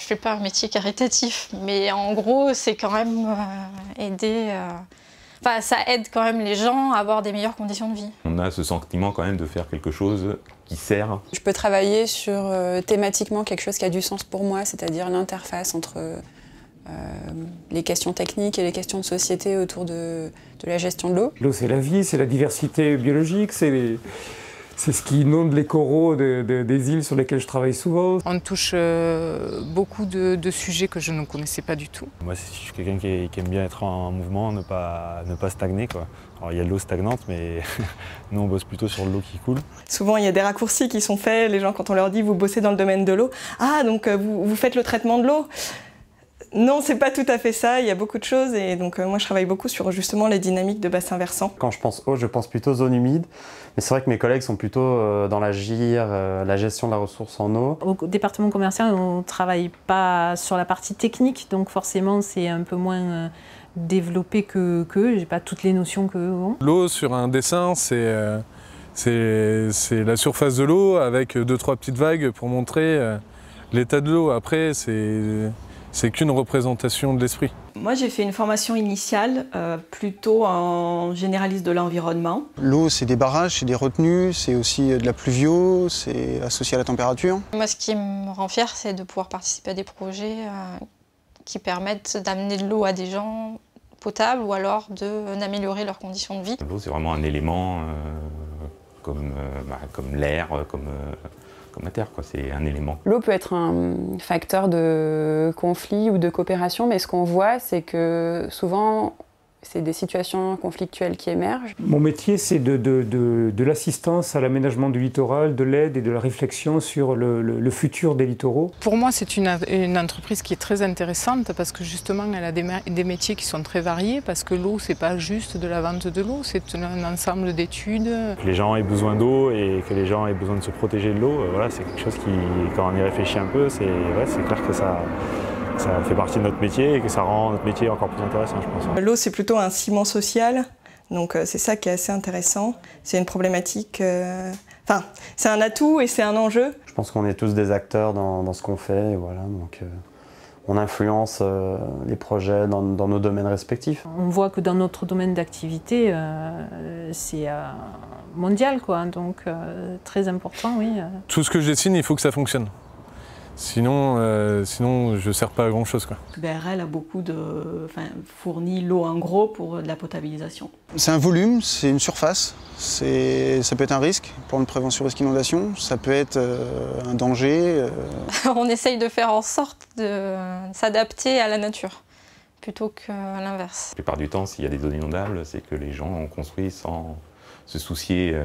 fais pas un métier caritatif, mais en gros, c'est quand même aider... Enfin, ça aide quand même les gens à avoir des meilleures conditions de vie. On a ce sentiment quand même de faire quelque chose qui sert. Je peux travailler sur thématiquement quelque chose qui a du sens pour moi, c'est-à-dire l'interface entre les questions techniques et les questions de société autour de la gestion de l'eau. L'eau, c'est la vie, c'est la diversité biologique, c'est ce qui inonde les coraux des îles sur lesquelles je travaille souvent. On touche beaucoup de sujets que je ne connaissais pas du tout. Moi, je suis quelqu'un qui aime bien être en mouvement, ne pas stagner, quoi. Alors, il y a de l'eau stagnante, mais nous, on bosse plutôt sur l'eau qui coule. Souvent, il y a des raccourcis qui sont faits. Les gens, quand on leur dit « vous bossez dans le domaine de l'eau », « ah, donc vous faites le traitement de l'eau ». Non, c'est pas tout à fait ça, il y a beaucoup de choses et donc moi je travaille beaucoup sur justement les dynamiques de bassin versant. Quand je pense eau, je pense plutôt zone humide, mais c'est vrai que mes collègues sont plutôt dans la GIR, la gestion de la ressource en eau. Au département commercial, on ne travaille pas sur la partie technique, donc forcément c'est un peu moins développé qu'eux, j'ai pas toutes les notions qu'eux ont. L'eau sur un dessin, c'est la surface de l'eau avec 2-3 petites vagues pour montrer l'état de l'eau. Après, c'est qu'une représentation de l'esprit. Moi j'ai fait une formation initiale plutôt en généraliste de l'environnement. L'eau c'est des barrages, c'est des retenues, c'est aussi de la pluvio, c'est associé à la température. Moi ce qui me rend fière c'est de pouvoir participer à des projets qui permettent d'amener de l'eau à des gens potable ou alors d'améliorer leurs conditions de vie. L'eau c'est vraiment un élément comme l'air, comme la terre, quoi. C'est un élément. L'eau peut être un facteur de conflit ou de coopération, mais ce qu'on voit, c'est que souvent, c'est des situations conflictuelles qui émergent. Mon métier, c'est de l'assistance à l'aménagement du littoral, de l'aide et de la réflexion sur le futur des littoraux. Pour moi, c'est une entreprise qui est très intéressante parce que justement, elle a des métiers qui sont très variés, parce que l'eau, c'est pas juste de la vente de l'eau, c'est un ensemble d'études. Que les gens aient besoin d'eau et que les gens aient besoin de se protéger de l'eau, voilà, c'est quelque chose qui, quand on y réfléchit un peu, c'est clair que ça fait partie de notre métier et que ça rend notre métier encore plus intéressant, je pense. L'eau, c'est plutôt un ciment social, donc c'est ça qui est assez intéressant. C'est une problématique... Enfin, c'est un atout et c'est un enjeu. Je pense qu'on est tous des acteurs dans ce qu'on fait, et voilà, donc on influence les projets dans nos domaines respectifs. On voit que dans notre domaine d'activité, c'est mondial, quoi, donc très important, oui. Tout ce que je dessine, il faut que ça fonctionne. Sinon, je ne sers pas à grand chose, quoi. BRL a fournit l'eau en gros pour de la potabilisation. C'est un volume, c'est une surface, ça peut être un risque pour une prévention risque inondation, ça peut être un danger. On essaye de faire en sorte de s'adapter à la nature plutôt qu'à l'inverse. La plupart du temps, s'il y a des zones inondables, c'est que les gens ont construit sans se soucier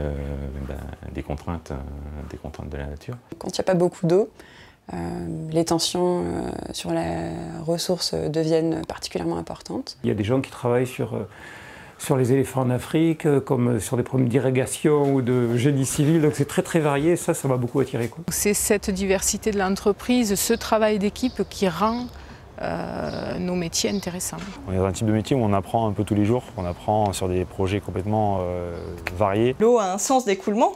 des contraintes de la nature. Quand il n'y a pas beaucoup d'eau, les tensions sur la ressource deviennent particulièrement importantes. Il y a des gens qui travaillent sur les éléphants en Afrique, comme sur des problèmes d'irrigation ou de génie civil, donc c'est très varié, ça m'a beaucoup attiré, quoi. C'est cette diversité de l'entreprise, ce travail d'équipe qui rend nos métiers intéressants. On est dans un type de métier où on apprend un peu tous les jours, on apprend sur des projets complètement variés. L'eau a un sens d'écoulement,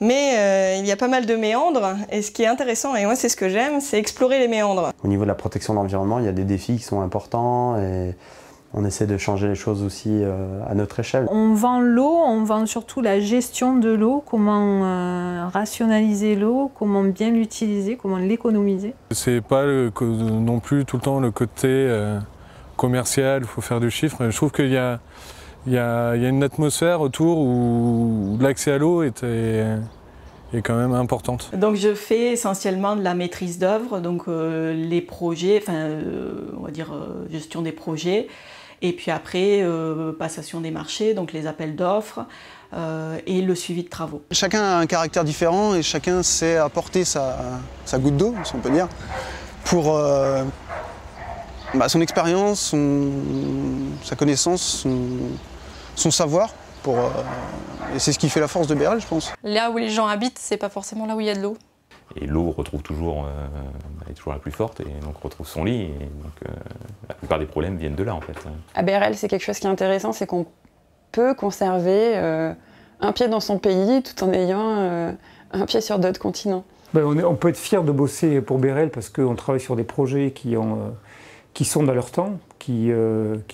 mais il y a pas mal de méandres, et ce qui est intéressant, et moi c'est ce que j'aime, c'est explorer les méandres. Au niveau de la protection de l'environnement, il y a des défis qui sont importants et on essaie de changer les choses aussi à notre échelle. On vend l'eau, on vend surtout la gestion de l'eau, comment rationaliser l'eau, comment bien l'utiliser, comment l'économiser. C'est pas non plus tout le temps le côté commercial, il faut faire du chiffre. Je trouve qu'il y a une atmosphère autour où l'accès à l'eau est quand même importante. Donc je fais essentiellement de la maîtrise d'œuvre, donc les projets, on va dire gestion des projets, et puis après passation des marchés, donc les appels d'offres et le suivi de travaux. Chacun a un caractère différent et chacun sait apporter sa goutte d'eau, si on peut dire, pour son expérience, sa connaissance, son savoir. Et c'est ce qui fait la force de BRL, je pense. Là où les gens habitent, c'est pas forcément là où il y a de l'eau. Et l'eau retrouve toujours, est toujours la plus forte et donc retrouve son lit. Et donc la plupart des problèmes viennent de là en fait. À BRL, c'est quelque chose qui est intéressant, c'est qu'on peut conserver un pied dans son pays tout en ayant un pied sur d'autres continents. On peut être fier de bosser pour BRL parce qu'on travaille sur des projets qui sont dans leur temps, qui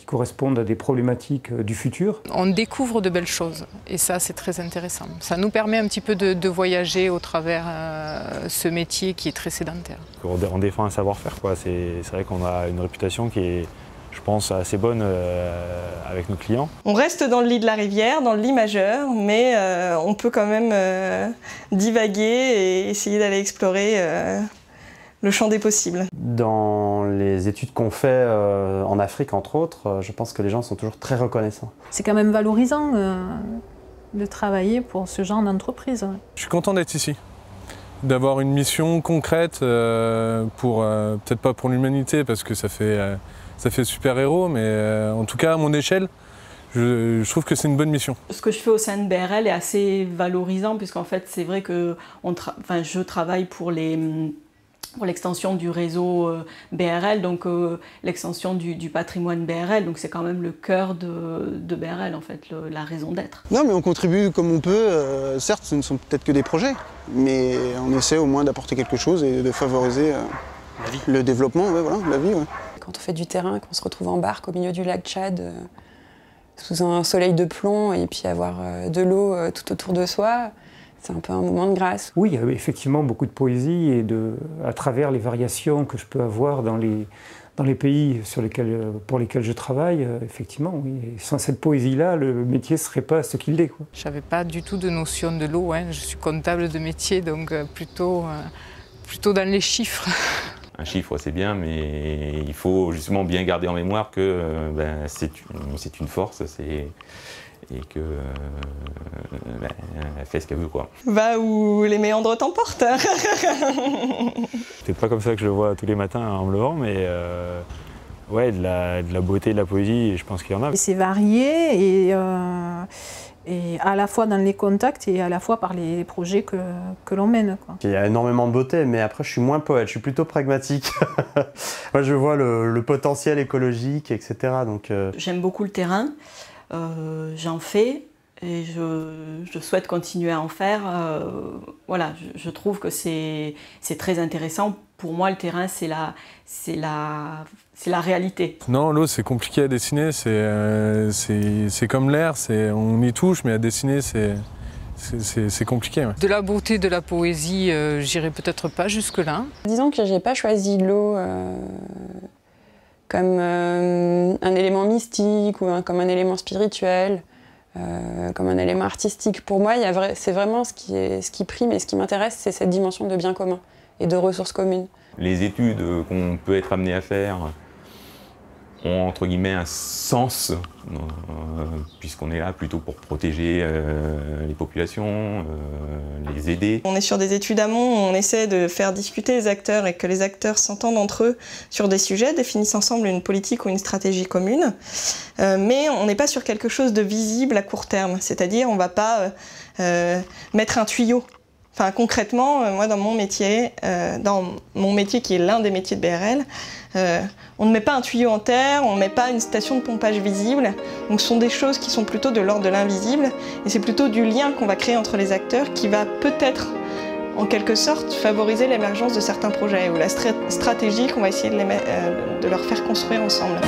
correspondent à des problématiques du futur. On découvre de belles choses et ça c'est très intéressant. Ça nous permet un petit peu de voyager au travers ce métier qui est très sédentaire. On défend un savoir-faire, quoi. C'est vrai qu'on a une réputation qui est, je pense, assez bonne avec nos clients. On reste dans le lit de la rivière, dans le lit majeur, mais on peut quand même divaguer et essayer d'aller explorer le champ des possibles. Dans les études qu'on fait en Afrique, entre autres, je pense que les gens sont toujours très reconnaissants. C'est quand même valorisant de travailler pour ce genre d'entreprise. Je suis content d'être ici, d'avoir une mission concrète, peut-être pas pour l'humanité parce que ça fait super-héros, mais en tout cas à mon échelle, je trouve que c'est une bonne mission. Ce que je fais au sein de BRL est assez valorisant puisqu'en fait c'est vrai que je travaille pour l'extension du réseau BRL, donc l'extension du patrimoine BRL, donc c'est quand même le cœur de BRL en fait, la raison d'être. Non mais on contribue comme on peut, certes ce ne sont peut-être que des projets, mais on essaie au moins d'apporter quelque chose et de favoriser le développement, voilà, la vie. Ouais. Quand on fait du terrain, qu'on se retrouve en barque au milieu du lac Tchad, sous un soleil de plomb et puis avoir de l'eau tout autour de soi, c'est un peu un moment de grâce. Oui, il y a effectivement beaucoup de poésie et à travers les variations que je peux avoir dans les pays pour lesquels je travaille, effectivement, oui. Et sans cette poésie-là, le métier ne serait pas ce qu'il est, quoi. Je n'avais pas du tout de notion de l'eau, hein. Je suis comptable de métier, donc plutôt dans les chiffres. Un chiffre, c'est bien, mais il faut justement bien garder en mémoire que c'est une force, et que elle fait ce qu'elle veut, quoi. Va où les méandres t'emportent. C'est pas comme ça que je le vois tous les matins en me levant, mais ouais, de la beauté, de la poésie, je pense qu'il y en a. C'est varié et à la fois dans les contacts et à la fois par les projets que l'on mène, quoi. Il y a énormément de beauté, mais après je suis moins poète, je suis plutôt pragmatique. Moi je vois le potentiel écologique, etc. Donc, J'aime beaucoup le terrain. J'en fais et je souhaite continuer à en faire. Voilà, je trouve que c'est très intéressant. Pour moi, le terrain, c'est la réalité. Non, l'eau, c'est compliqué à dessiner. C'est comme l'air, on y touche, mais à dessiner, c'est compliqué. Ouais. De la beauté, de la poésie, j'irai peut-être pas jusque-là. Disons que j'ai pas choisi l'eau comme un élément mystique ou comme un élément spirituel, comme un élément artistique. Pour moi, c'est vraiment ce qui prime et ce qui m'intéresse, c'est cette dimension de bien commun et de ressources communes. Les études qu'on peut être amené à faire ont entre guillemets un sens, puisqu'on est là plutôt pour protéger les populations, les aider. On est sur des études amont où on essaie de faire discuter les acteurs et que les acteurs s'entendent entre eux sur des sujets, définissent ensemble une politique ou une stratégie commune, mais on n'est pas sur quelque chose de visible à court terme, c'est-à-dire on ne va pas mettre un tuyau. Enfin, concrètement, moi dans mon métier qui est l'un des métiers de BRL, on ne met pas un tuyau en terre, on ne met pas une station de pompage visible. Donc ce sont des choses qui sont plutôt de l'ordre de l'invisible. Et c'est plutôt du lien qu'on va créer entre les acteurs qui va peut-être, en quelque sorte, favoriser l'émergence de certains projets ou la stratégie qu'on va essayer de leur faire construire ensemble.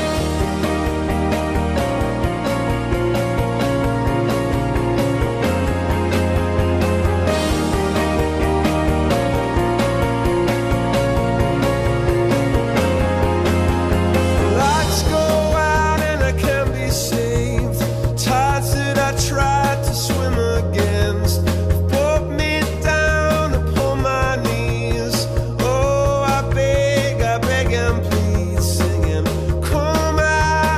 Please singing, come out.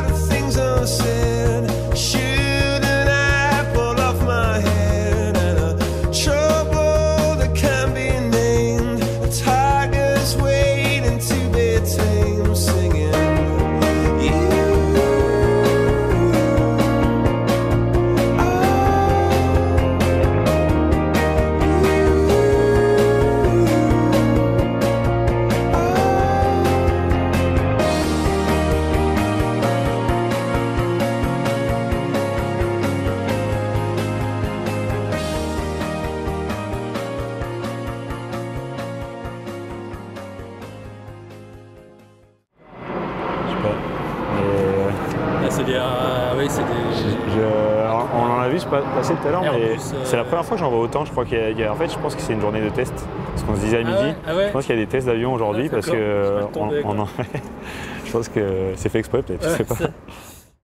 pas. Mais, c'est des... oui, c'est des... on en a vu passer tout à l'heure, mais c'est la première fois que j'en vois autant. Je crois en fait, je pense que c'est une journée de test. Ce qu'on se disait à midi. Je pense qu'il y a des tests d'avion aujourd'hui parce que je pense que c'est fait exprès peut-être, je sais pas.